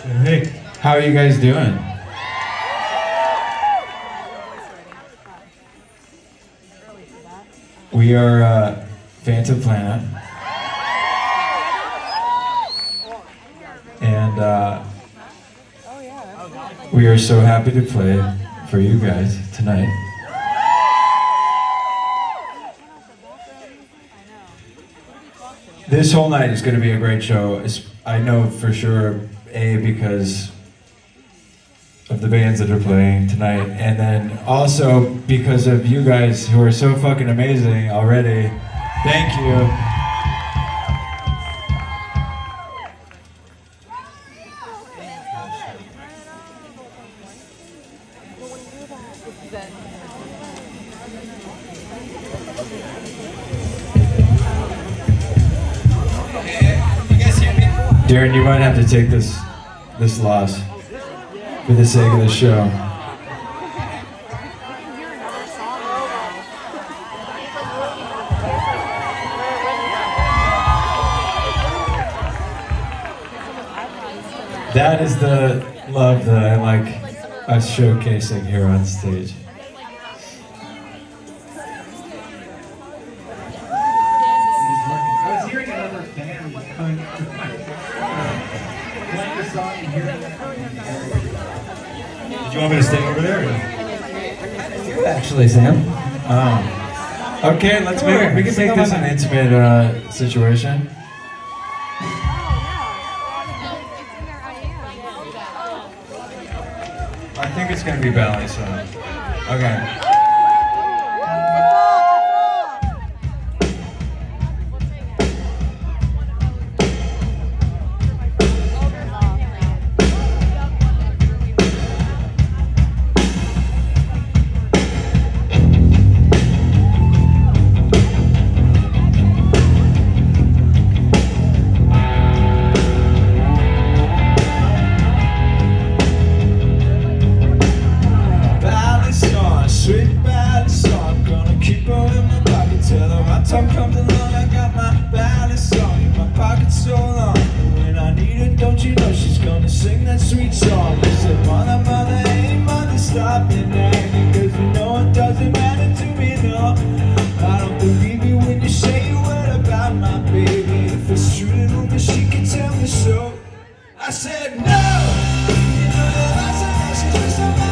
Hey, how are you guys doing? We are Phantom Planet, and we are so happy to play for you guys tonight. This whole night is going to be a great show. I know for sure, because of the bands that are playing tonight, and then also because of you guys who are so fucking amazing already. Thank you. Darren, you might have to take this loss for the sake of the show. That is the love that I like us showcasing here on stage. I was hearing another band coming playing the song and hearing that. Did you want me to stay over there? Actually, Sam. Okay, let's make we can make this an intimate situation. I think it's gonna be BALISOng. Okay. Sweet BALISOng, gonna keep her in my pocket till the right time comes along. I got my BALISOng in my pocket so long. When I need her, don't you know she's gonna sing that sweet song? I said, mother, mother, hey mother, stop me nagging, cause you know it doesn't matter to me, no. I don't believe you when you say a word about my baby. If it's true, then only she can tell me so. I said, no, you know that I said that she's with somebody.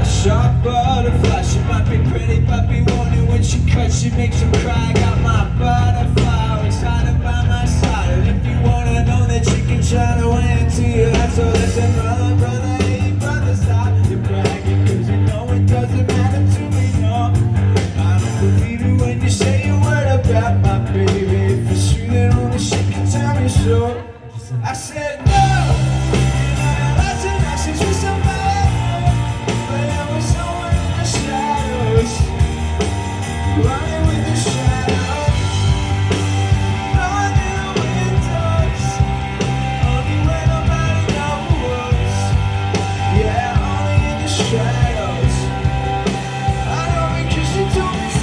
Sharp butterfly, she might be pretty but be warning when she cuts, she makes him cry. Got my butterfly always hiding by my side, and if you wanna know that she can shine away into your eyes, so listen, brother, brother, hey brother, stop your bragging, cause you know it doesn't matter to me, no. I don't believe you when you say a word about my baby. If it's true, then only she can tell me so. I said no, I said no, she's with somebody. Running with the shadows, running the windows, only when nobody knows. Yeah, only in the shadows. I know because you told me so.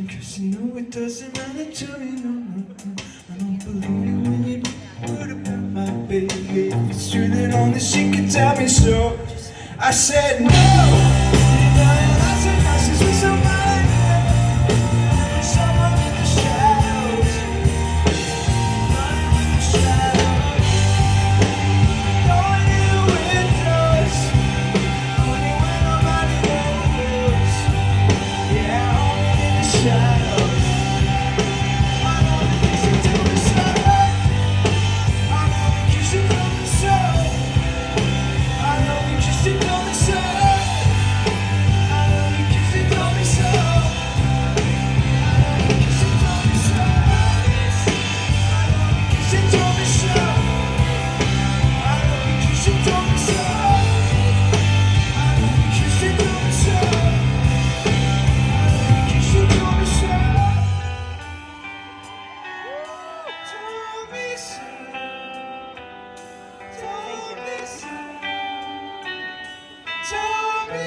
Cause you know it doesn't matter to me, no, no, no. I don't believe you when you do it about my baby. If it's true, then only she can tell me so. I said no, I said no, she's with somebody, someone in the shadows, running with the shadows, going in the windows, only when nobody knows. Yeah, only in the shadows. I know because you do me so. I know because you do me so. I know because you do me so.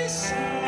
balisong.